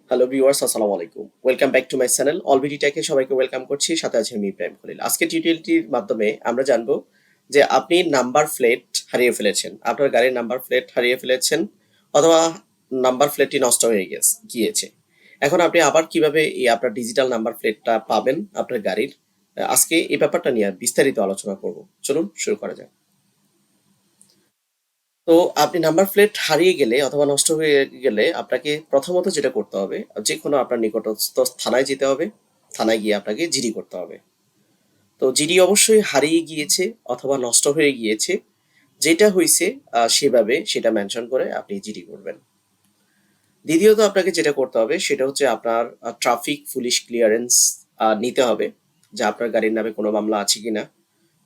Hello viewers, আসসালামু আলাইকুম। Welcome back to my channel all BD টেকে সবাইকে ওয়েলকাম করছি। সাথে আছে আমি ইব্রাহিম খলিল। আজকে টিউটোরিয়ালটির মাধ্যমে আমরা জানবো যে আপনি নাম্বার প্লেট হারিয়ে ফেলেছেন, আপনার গাড়ির নাম্বার প্লেট হারিয়ে ফেলেছেন অথবা নাম্বার প্লেটটি নষ্ট হয়ে গিয়েছে। এখন আপনি আবার কিভাবে এই আপনার ডিজিটাল নাম্বার প্লেটটা পাবেন আপনার গাড়ির, আজকে এই ব্যাপারটা নিয়ে বিস্তারিত আলোচনা করব। চলুন শুরু করা যাক। তো আপনি নাম্বার প্লেট হারিয়ে গেলে অথবা নষ্ট হয়ে গেলে আপনাকে প্রথমত যেটা করতে হবে, যে কোনো আপনার নিকটস্থ থানায় যেতে হবে। থানায় গিয়ে আপনাকে জিডি করতে হবে। তো জিডি অবশ্যই হারিয়ে গিয়েছে অথবা নষ্ট হয়ে গিয়েছে, যেটা হয়েছে সেভাবে সেটা মেনশন করে আপনি জিডি করবেন। দ্বিতীয়ত আপনাকে যেটা করতে হবে সেটা হচ্ছে আপনার ট্রাফিক পুলিশ ক্লিয়ারেন্স নিতে হবে, যে আপনার গাড়ির নামে কোনো মামলা আছে কিনা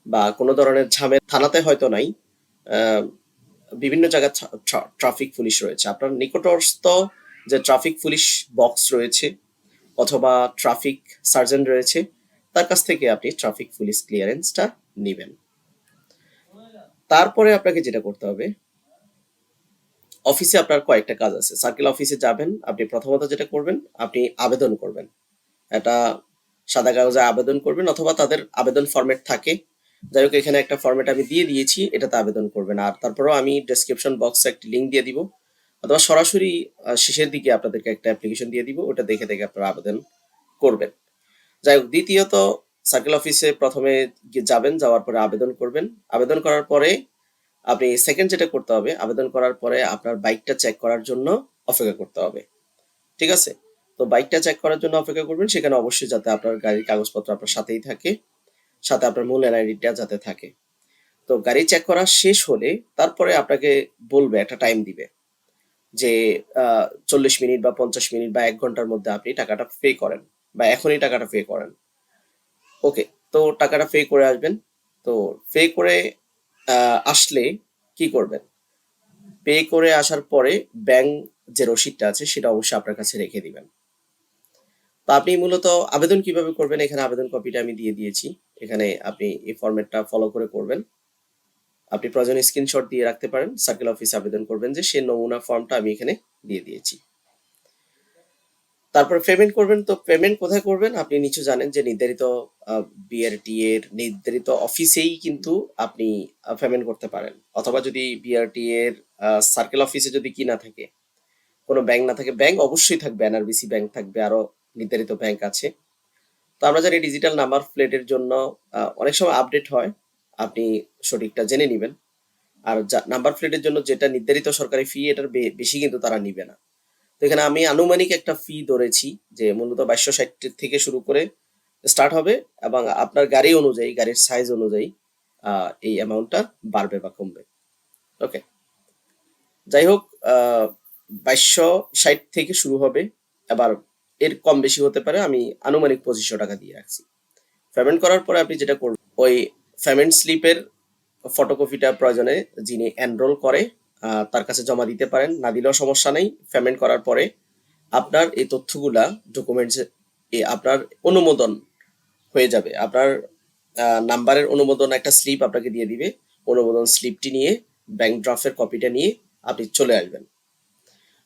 বা কোনো ধরনের ঝামেলা থানাতে হয়তো নাই। আহ, বিভিন্ন জায়গায় ট্রাফিক পুলিশ রয়েছে, আপনার নিকটস্থ যে ট্রাফিক পুলিশ বক্স রয়েছে অথবা ট্রাফিক সার্জেন্ট রয়েছে, তার কাছ থেকে আপনি ট্রাফিক পুলিশ ক্লিয়ারেন্সটা নেবেন। তারপরে আপনাকে যেটা করতে হবে, অফিসে আপনার কয়েকটা কাজ আছে। সার্কেল অফিসে যাবেন, আপনি প্রথমত যেটা করবেন আপনি আবেদন করবেন। এটা সাদা কাগজে আবেদন করবেন অথবা তাদের আবেদন ফরম্যাট থাকে। যাই হোক, এখানে একটা ফরম্যাট আমি দিয়ে দিয়েছি, এটাতে আবেদন করবেন। আর তারপরেও আমি ডেসক্রিপশন বক্সে একটি লিঙ্ক দিয়ে দিব অথবা সরাসরি শেষের দিকে আপনাদেরকে একটা অ্যাপ্লিকেশন দিয়ে দিব, ওটা দেখে দেখে আপনারা আবেদন করবেন। যাই হোক, দ্বিতীয়ত সার্কেল অফিসে প্রথমে যাবেন, যাওয়ার পরে আবেদন করবেন। আবেদন করার পরে আপনি সেকেন্ড যেটা করতে হবে, আবেদন করার পরে আপনার বাইকটা চেক করার জন্য অপেক্ষা করতে হবে। ঠিক আছে? তো বাইকটা চেক করার জন্য অপেক্ষা করবেন, সেখানে অবশ্যই যাতে আপনার গাড়ির কাগজপত্র আপনার সাথেই থাকে, সাথে আপনার মূল এনআইডিটা যাতে থাকে। তো গাড়ি চেক করা শেষ হলে তারপরে আপনাকে বলবে, একটা টাইম দিবে যে 40 মিনিট বা 50 মিনিট বা 1 ঘন্টার মধ্যে আপনি টাকাটা পে করেন বা এখনই টাকাটা পে করেন। ওকে, তো টাকাটা পে করে আসবেন। তো পে করে আসলে কি করবেন, পে করে আসার পরে ব্যাংক যে রসিদটা আছে সেটা অবশ্যই আপনার কাছে রেখে দিবেন। তো আপনি মূলত আবেদন কিভাবে করবেন, এখানে আবেদন কপিটা আমি দিয়ে দিয়েছি। এখানে আপনি এই ফরম্যাটটা ফলো করে করবেন। আপনি প্রয়োজনে স্ক্রিনশট দিয়ে রাখতে পারেন, সার্কেল অফিসে আবেদন করবেন যে সে নমুনা ফর্মটা আমি এখানে দিয়ে দিয়েছি। তারপর পেমেন্ট করবেন। তো পেমেন্ট কোথায় করবেন, আপনি নিশ্চয় জানেন যে নির্ধারিত বিআরটি এর নির্ধারিত অফিসেই কিন্তু আপনি পেমেন্ট করতে পারেন, অথবা যদি বিআরটি এর সার্কেল অফিসে যদি কি না থাকে, কোনো ব্যাংক না থাকে, ব্যাংক অবশ্যই থাকবে, এনআরবিসি ব্যাংক থাকবে, আরো নির্ধারিত ব্যাংক আছে। তো আমরা জানি ডিজিটাল নাম্বার প্লেটের জন্য অনেক সময় আপডেট হয়, আপনি সঠিকটা জেনে নেবেন। আর নাম্বার প্লেটের জন্য যেটা নির্ধারিত সরকারি ফি, এটার বেশি কিন্তু তারা নিবে না। তো এখানে আমি আনুমানিক একটা ফি ধরেছি, যে মূলত 2260 থেকে শুরু করে স্টার্ট হবে, এবং আপনার গাড়ি অনুযায়ী, গাড়ির সাইজ অনুযায়ী এই অ্যামাউন্টটা বাড়বে বা কমবে। ওকে, যাই হোক, 2260 থেকে শুরু হবে, এবার এর কম বেশি হতে পারে, আমি আনুমানিক 2500 টাকা দিয়ে রাখছি। পেমেন্ট করার পরে আপনি যেটা করবেন, ওই পেমেন্ট স্লিপের ফটোকপিটা প্রয়োজনে যিনি এনরোল করে তার কাছে জমা দিতে পারেন, না দিলেও সমস্যা নেই। পেমেন্ট করার পরে আপনার এই তথ্যগুলা ডকুমেন্টস আপনার অনুমোদন হয়ে যাবে। আপনার নাম্বারের অনুমোদন একটা স্লিপ আপনাকে দিয়ে দিবে। অনুমোদন স্লিপটি নিয়ে, ব্যাংক ড্রাফটের কপিটা নিয়ে আপনি চলে আসবেন।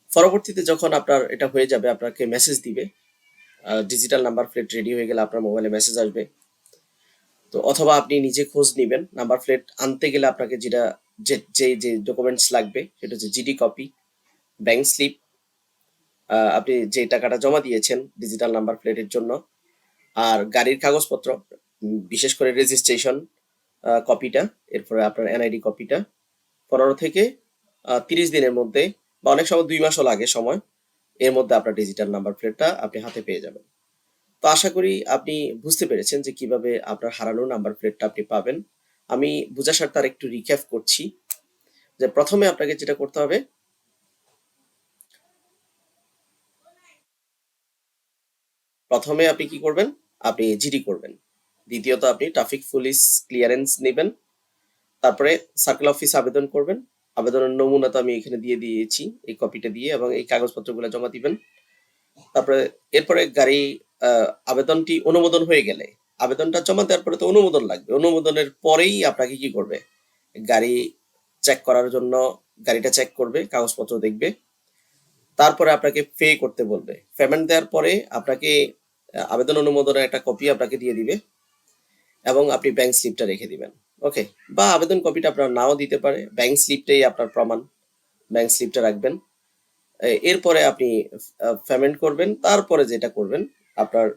পরবর্তীতে যখন আপনার এটা হয়ে যাবে, আপনাকে মেসেজ দিবে, ডিজিটাল নাম্বার প্লেট রেডি হয়ে গেলে আপনার মোবাইলে মেসেজ আসবে। তো অথবা আপনি নিজে খোঁজ নিবেন। নাম্বার প্লেট আনতে গেলে আপনাকে যেটা যে যে ডকুমেন্টস লাগবে সেটা হচ্ছে জিডি কপি, ব্যাংক স্লিপ, আপনি যে টাকাটা জমা দিয়েছেন ডিজিটাল নাম্বার প্লেটের জন্য, আর গাড়ির কাগজপত্র, বিশেষ করে রেজিস্ট্রেশন কপিটা, এরপরে আপনার এনআইডি কপিটা। 15 থেকে 30 দিনের মধ্যে, বা অনেক সময় 2 মাসও লাগে সময়, এর মধ্যে আপনার ডিজিটাল নাম্বার প্লেটটা আপনি হাতে পেয়ে যাবেন। তো আশা করি আপনি বুঝতে পেরেছেন যে কিভাবে আপনার হারানো নাম্বার প্লেটটা আপনি পাবেন। আমি বুঝার স্বার্থে আর একটু রিক্যাপ করছি, যে প্রথমে আপনাকে যেটা করতে হবে, প্রথমে আপনি কি করবেন, আপনি জিডি করবেন। দ্বিতীয়ত আপনি ট্রাফিক পুলিশ ক্লিয়ারেন্স নেবেন। তারপরে সার্কেল অফিস আবেদন করবেন। আবেদনের নমুনা তো আমি এখানে দিয়ে দিয়েছি, এই কপিটা দিয়ে, এবং এই কাগজপত্রগুলো জমা দিবেন। তারপরে এরপরে গাড়ি আবেদনটি অনুমোদন হয়ে গেলে, আবেদনটা জমা দেওয়ার পরে তো অনুমোদন লাগবে, অনুমোদনের পরেই আপনাকে কি করবে, গাড়ি চেক করার জন্য গাড়িটা চেক করবে, কাগজপত্র দেখবে। তারপরে আপনাকে পে করতে বলবে। পেমেন্ট দেওয়ার পরে আপনাকে আবেদন অনুমোদনের একটা কপি আপনাকে দিয়ে দিবে এবং আপনি ব্যাংক স্লিপটা রেখে দিবেন। ওকে, বা আবেদন কপিটা আপনার নাও দিতে পারে, ব্যাংক স্লিপটাই আপনার প্রমাণ, ব্যাংক স্লিপটা রাখবেন। এরপরে আপনি পেমেন্ট করবেন। তারপরে যেটা করবেন, আপনার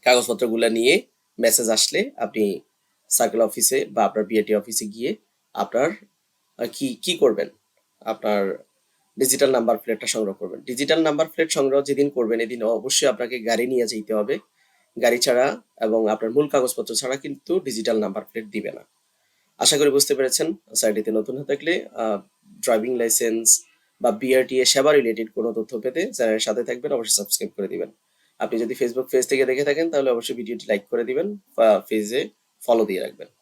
কাগজপত্রগুলো নিয়ে মেসেজ আসলে আপনি সার্কেল অফিসে বা আপনার বিআরটি অফিসে গিয়ে আপনার কি কি করবেন, আপনার ডিজিটাল নাম্বার প্লেটটা সংগ্রহ করবেন। ডিজিটাল নাম্বার প্লেট সংগ্রহ যেদিন করবেন এদিন অবশ্যই আপনাকে গাড়ি নিয়ে যেতে হবে। গাড়ি ছাড়া এবং আপনার মূল কাগজপত্র ছাড়া কিন্তু ডিজিটাল নাম্বার প্লেট দিবে না। আশা করি বুঝতে পেরেছেন। সাইটটিতে নতুন হয়ে থাকলে ড্রাইভিং লাইসেন্স বা বিআরটিএ সেবা রিলেটেড কোনো তথ্য পেতে চ্যানেলের সাথে থাকবেন, অবশ্যই সাবস্ক্রাইব করে দিবেন। আপনি যদি ফেসবুক পেজ থেকে দেখে থাকেন তাহলে অবশ্যই ভিডিওটি লাইক করে দিবেন বা পেজে ফলো দিয়ে রাখবেন।